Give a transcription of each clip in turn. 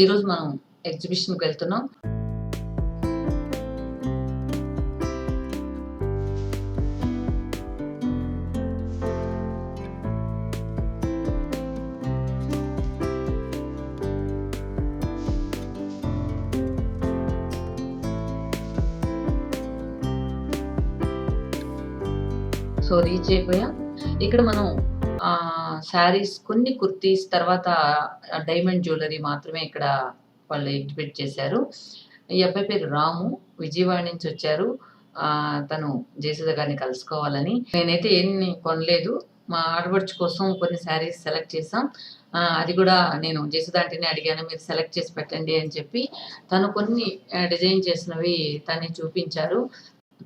ఈరోజు మనం ఎగ్జిబిషన్కి వెళ్తున్నాం. సో రీచ్ అయిపోయాం. ఇక్కడ మనం శారీస్, కొన్ని కుర్తీస్, తర్వాత డైమండ్ జ్యువెలరీ మాత్రమే ఇక్కడ వాళ్ళు ఎగ్జిబిట్ చేశారు. ఈ అబ్బాయి పేరు రాము, విజయవాడ నుంచి వచ్చారు. తను జయసుధ గారిని కలుసుకోవాలని. నేనైతే ఏమి కొనలేదు, మా ఆడపడుచు కోసం కొన్ని శారీస్ సెలెక్ట్ చేసాం. అది కూడా నేను జయసుధ అంటేనే అడిగాను, మీరు సెలెక్ట్ చేసి పెట్టండి అని చెప్పి. తను కొన్ని డిజైన్ చేసినవి తను చూపించారు.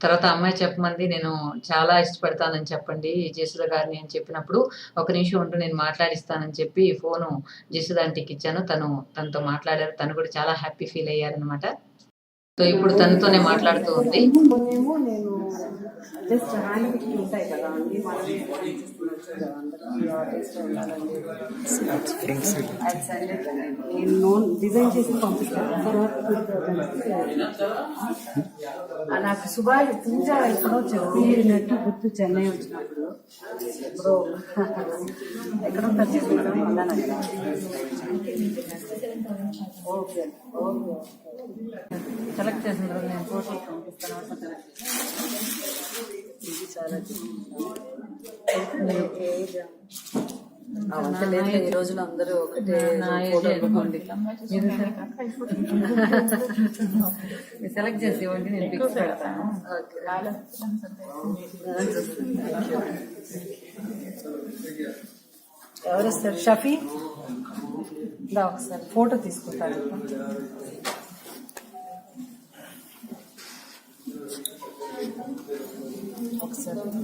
తర్వాత అమ్మాయి చెప్పమంది, నేను చాలా ఇష్టపడతానని చెప్పండి జయసుధ గారిని అని చెప్పినప్పుడు, ఒక నిమిషం ఉంటూ నేను మాట్లాడిస్తానని చెప్పి ఫోను జయసుధ ఆంటీకి ఇచ్చాను. తనతో మాట్లాడారు. తను కూడా చాలా హ్యాపీ ఫీల్ అయ్యారనమాట. సో ఇప్పుడు తనతోనే మాట్లాడుతూ ఉంది. జస్ట్ హ్యాండ్ ఉంటాయి కదా అండి, నేను డిజైన్ చేసి పంపిస్తాను. నాకు సుభాష్ పూజ ఎక్కడో చెప్పినట్టు గుర్తు, చెన్నై వచ్చినప్పుడు ఇప్పుడు ఎక్కడో చెప్పడం వల్ల ఓకే ఓకే సెలెక్ట్ చేసిన తర్వాత నేను ఫోటో పంపిస్తాను. ఇది చాలా లేదు, ఈ రోజులో అందరూ ఒకటే సెలెక్ట్ చేసి ఇవ్వండి, నేను పిక్స్ పెడతాను. ఎవరు వస్తారు? షఫీ ఒకసారి ఫోటో తీసుకుంటారు. ఒకసారి ఎవరు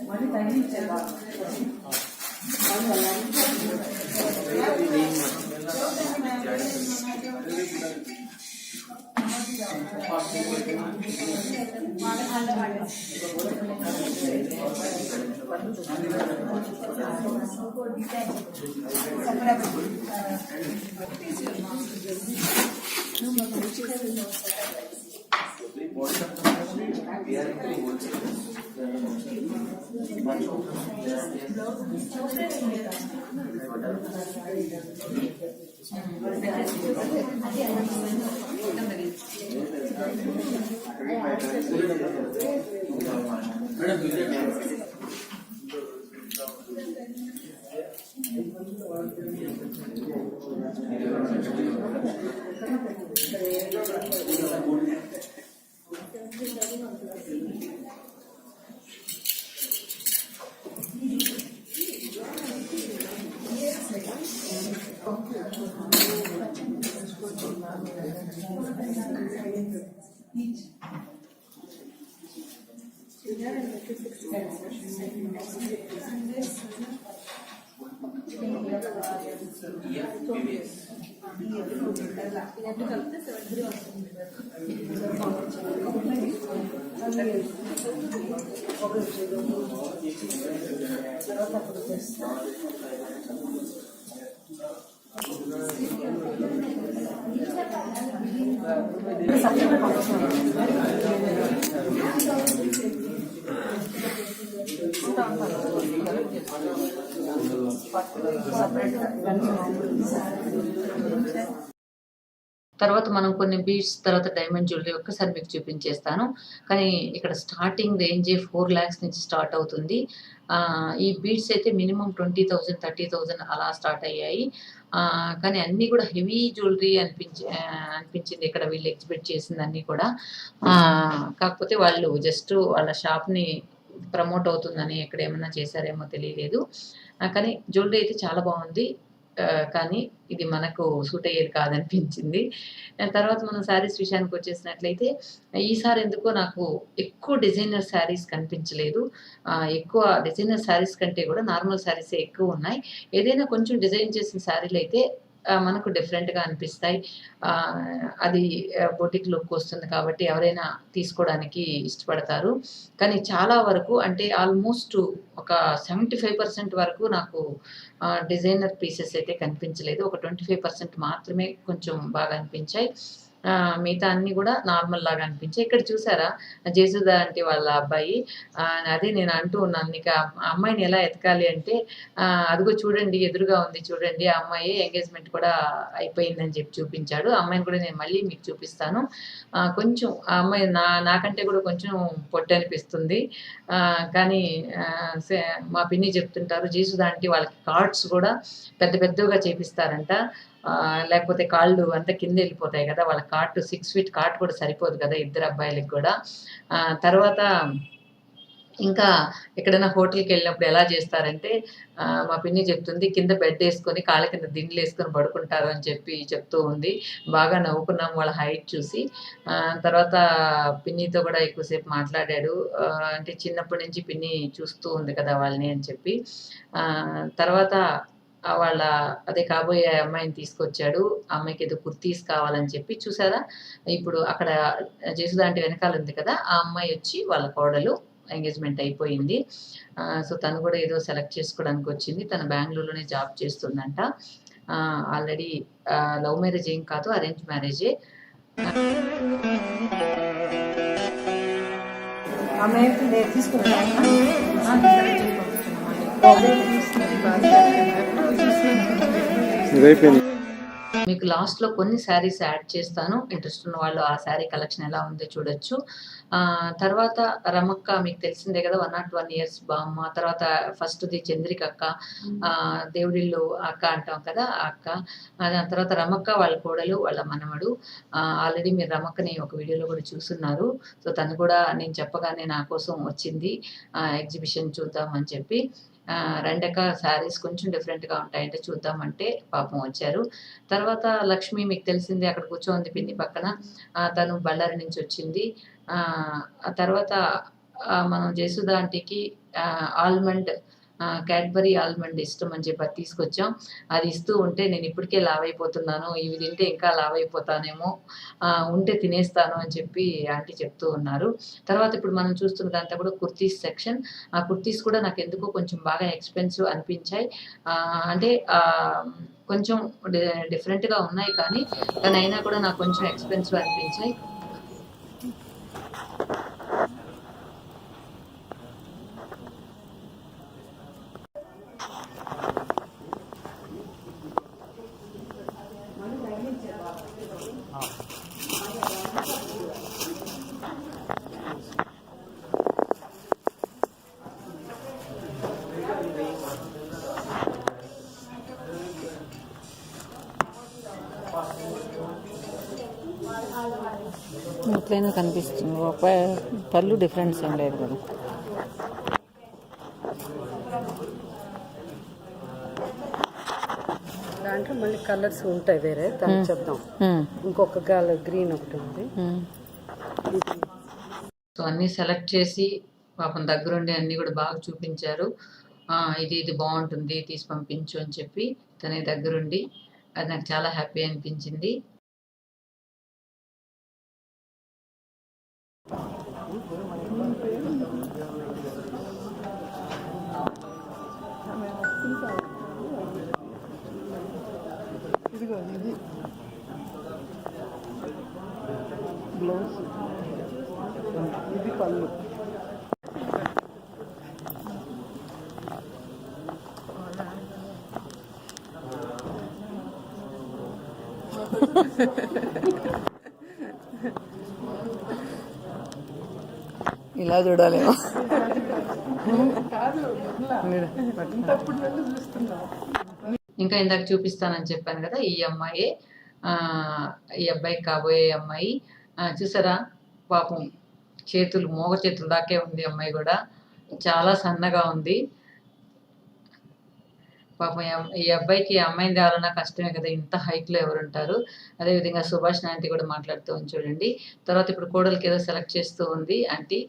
మళ్ళీ తగ్గించారా? తర్వాత మనం కొన్ని బీడ్స్, తర్వాత డైమండ్ జ్యువెలరీ ఒక్కసారి మీకు చూపించేస్తాను. కానీ ఇక్కడ స్టార్టింగ్ రేంజే 4 lakhs నుంచి స్టార్ట్ అవుతుంది. ఈ బీడ్స్ అయితే మినిమం 20,000, 30,000 అలా స్టార్ట్ అయ్యాయి. కానీ అన్నీ కూడా హెవీ జ్యువెలరీ అనిపించింది ఇక్కడ వీళ్ళు ఎగ్జిబిట్ చేసిందన్నీ కూడా. కాకపోతే వాళ్ళు జస్ట్ వాళ్ళ షాప్ని ప్రమోట్ అవుతుందని ఎక్కడ ఏమన్నా చేశారేమో తెలియలేదు. కానీ జ్యువెలరీ అయితే చాలా బాగుంది. కానీ ఇది మనకు సూట్ అయ్యేది కాదనిపించింది. తర్వాత మనం శారీస్ విషయానికి వచ్చేసినట్లయితే ఈసారి ఎందుకో నాకు ఎక్కువ డిజైనర్ శారీస్ కనిపించలేదు. ఎక్కువ డిజైనర్ శారీస్ కంటే కూడా నార్మల్ శారీసే ఎక్కువున్నాయి. ఏదైనా కొంచెం డిజైన్ చేసిన శారీలైతే మనకు డిఫరెంట్‌గా అనిపిస్తాయి. అది బొటిక్ లుక్ వస్తుంది కాబట్టి ఎవరైనా తీసుకోవడానికి ఇష్టపడతారు. కానీ చాలా వరకు అంటే ఆల్మోస్ట్ ఒక 75% వరకు నాకు డిజైనర్ పీసెస్ అయితే కనిపించలేదు. ఒక 25% మాత్రమే కొంచెం బాగా అనిపించాయి. మిగతా అన్నీ గూడా నార్మల్ లాగా అనిపించాయి. ఇక్కడ చూసారా జేసుధ ఆంటీ వాళ్ళ అబ్బాయి అదే నేను అంటూ ఉన్నాను. నీకు ఆ అమ్మాయిని ఎలా ఎతకాలి అంటే అదిగో చూడండి ఎదురుగా ఉంది చూడండి ఆ అమ్మాయి ఎంగేజ్‌మెంట్ కూడా అయిపోయిందని చెప్పి చూపించాడు. ఆ అమ్మాయిని కూడా నేను మళ్ళీ మీకు చూపిస్తాను. కొంచెం ఆ అమ్మాయి నాకంటే కూడా కొంచెం పొట్టనిపిస్తుంది. కానీ మా పిన్ని చెప్తుంటారు జేసుధ ఆంటీ వాళ్ళకి కార్డ్స్ కూడా పెద్ద పెద్దవిగా చేపిస్తారంట. లేకపోతే కాళ్ళు అంతా కిందెళ్ళిపోతాయి గదా! వాళ్ళ కాట్ 6 ఫీట్ కాట్ కూడా సరిపోదు కదా! ఇద్దరు అబ్బాయిలకి గూడా. తర్వాత ఇంకా ఎక్కడైనా హోటల్‌కెళ్ళినప్పుడు ఎలా చేస్తారంటే మా పిన్ని చెప్తుంది కింద బెడ్డేసుకొని కాళ్ళ కింద దిండ్లేసుకొని పడుకుంటారు అని చెప్పి చెప్తూ ఉంది. బాగా నవ్వుకున్నాం వాళ్ళ హైట్ చూసి. తర్వాత పిన్నితో కూడా ఎక్కువ సేపు మాట్లాడాడు. అంటే చిన్నప్పటి నుంచి పిన్ని చూస్తూ ఉంది కదా! వాళ్ళని అని చెప్పి. తర్వాత వాళ్ళ అదే కాబోయే అమ్మాయిని తీసుకొచ్చాడు. ఆ అమ్మాయికేదో కుర్తీస్ కావాలని చెప్పి చూసారా? ఇప్పుడు అక్కడ జేసుధ ఆంటీ వెనకాల ఉంది కదా! ఆ అమ్మాయొచ్చి వాళ్ళ కోడలు. ఎంగేజ్‌మెంట్ అయిపోయింది. సో, తను కూడా ఏదో సెలెక్ట్ చేసుకోవడానికొచ్చింది. తను బెంగుళూరులోనే జాబ్ చేస్తుందంట. ఆల్రెడీ లవ్ మ్యారేజ్ ఏం కాదు. అరేంజ్ మ్యారేజే. ఆమె తీసుకున్నారా? ఇదైపోయింది. మీకు లాస్ట్‌లో కొన్ని శారీస్ యాడ్ చేస్తాను. ఇంట్రెస్ట్ ఉన్న వాళ్ళు ఆ శారీ కలెక్షన్ ఎలా ఉందో చూడొచ్చు. తర్వాత రమక్క మీకు తెలిసిందే కదా! 101 ఇయర్స్ బామ్మ. తర్వాత ఫస్ట్‌ది చంద్రికక్క. దేవుడిల్లు అక్క అంటాం కదా! ఆ అక్క. దాని తర్వాత రమక్క వాళ్ళ కోడలు, వాళ్ళ మనవడు. ఆల్రెడీ మీరు రమక్కని ఒక వీడియోలో కూడా చూసున్నారు. సో, తను కూడా నేను చెప్పగానే నా కోసం వచ్చింది. ఎగ్జిబిషన్ చూద్దాం అని చెప్పి. రండక్క శారీస్ కొంచెం డిఫరెంట్‌గా ఉంటాయంటే చూద్దామంటే పాపం వచ్చారు. తర్వాత లక్ష్మి మీకు తెలిసిందే అక్కడ కూర్చోంది పిన్ని పక్కన. తను బళ్ళారి నుంచి వచ్చింది. ఆ తర్వాత మనం జయసుధ ఆంటీకి ఆల్మండ్ క్యాడ్బరీ ఆల్మండ్ ఇష్టం అని చెప్పి అది తీసుకొచ్చాం. అది ఇస్తూ ఉంటే నేను ఇప్పటికే లావైపోతున్నాను. ఇవి తింటే ఇంకా లావైపోతానేమో. ఉంటే తినేస్తాను అని చెప్పి ఆంటీ చెప్తూ ఉన్నారు. తర్వాత ఇప్పుడు మనం చూస్తున్నదంతా కూడా కుర్తీస్ సెక్షన్. ఆ కుర్తీస్ కూడా నాకెందుకో కొంచెం బాగా ఎక్స్‌పెన్సివ్ అనిపించాయి. అంటే కొంచెం డిఫరెంట్‌గా ఉన్నాయి కానీ అయినా కూడా నాకు కొంచెం ఎక్స్‌పెన్సివ్ అనిపించాయి. ఎట్లయినా కనిపిస్తుంది. పళ్ళు డిఫరెన్స్ ఏం లేదు కదా. దాంట్లో మళ్ళీ కలర్స్ ఉంటాయి వేరే దాన్ని చెప్దాం. ఇంకొక గ్రీన్ ఒకటి ఉంది. సో అన్నీ సెలెక్ట్ చేసి పాపం దగ్గరుండి అన్నీ కూడా బాగా చూపించారు. ఇది బాగుంటుంది తీసి పంపించు అని చెప్పి తనే దగ్గరుండి అది నాకు చాలా హ్యాపీ అనిపించింది. ఇది బ్లౌజ్, ఇది పళ్ళు. ఇలా చూడాలేమో. ఇంకా ఇందాక చూపిస్తానని చెప్పాను కదా ఈ అమ్మాయే. ఈ అబ్బాయికి కాబోయే అమ్మాయి. చూసారా పాపం చేతులు మోగ చేతుల దాకే ఉంది అమ్మాయి కూడా. చాలా సన్నగా ఉంది. పాపం ఈ అబ్బాయికి అమ్మాయిని తేవాలన్నా కష్టమే కదా! ఇంత హైట్‌లో ఎవరుంటారు. అదేవిధంగా సుభాషిణి ఆంటీ కూడా మాట్లాడుతూ ఉంది చూడండి. తర్వాత ఇప్పుడు కోడలికి ఏదో సెలెక్ట్ చేస్తూ ఉంది ఆంటీ.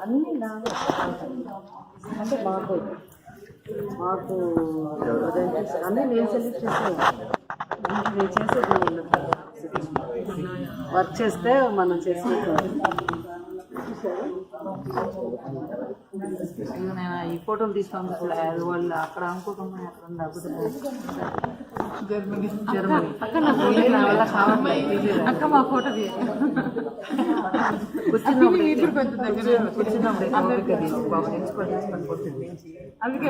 అన్నీ నావే. అంటే మాకు అన్నీ నేను సెలెక్ట్ చేసేది. నేను చేసేది వర్క్ చేస్తే మనం చేసేది. నేను ఈ ఫోటోలు తీసి పంపించలేదు వాళ్ళు అక్కడ అనుకోకుండా జర్మనీ నా వల్ల కావట్లేదు. అక్క మా ఫోటో అందుకే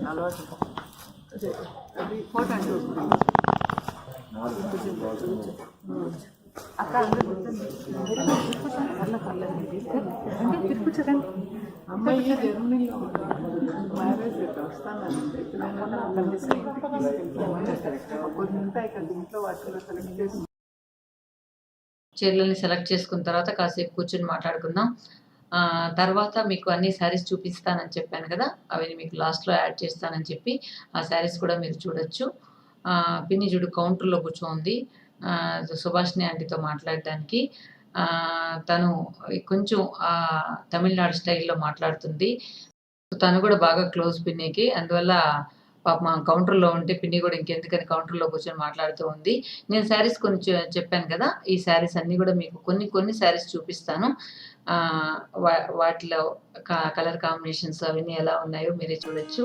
అలవాటు ఫోటో అంటే అక్క తిప్పుచకండి. అమ్మాయి జర్మనీలో మ్యారేజ్ వస్తానంటే కొన్ని ఉంటాయి కదా ఇంట్లో వాటిలో సెలెక్ట్ చేసి చీరలని సెలెక్ట్ చేసుకున్న తర్వాత కాసేపు కూర్చొని మాట్లాడుకుందాం. తర్వాత మీకు అన్ని శారీస్ చూపిస్తానని చెప్పాను కదా! అవి మీకు లాస్ట్‌లో యాడ్ చేస్తానని చెప్పి ఆ శారీస్ కూడా మీరు చూడొచ్చు. పిన్ని చూడు కౌంటర్‌లో కూర్చోంది. సుభాషిణి ఆంటీతో మాట్లాడడానికి. తను కొంచెం తమిళనాడు స్టైల్‌లో మాట్లాడుతుంది. తను కూడా బాగా క్లోజ్ పిన్నికి. అందువల్ల పాపం కౌంటర్‌లో ఉంటే పిన్ని కూడా ఇంకెందుకని కౌంటర్‌లో కూర్చొని మాట్లాడుతూ ఉంది. నేను శారీస్ కొన్ని చెప్పాను కదా! ఈ శారీస్ అన్నీ కూడా మీకు కొన్ని శారీస్ చూపిస్తాను. వాటిలో కలర్ కాంబినేషన్స్ అవన్నీ ఎలా ఉన్నాయో మీరే చూడొచ్చు.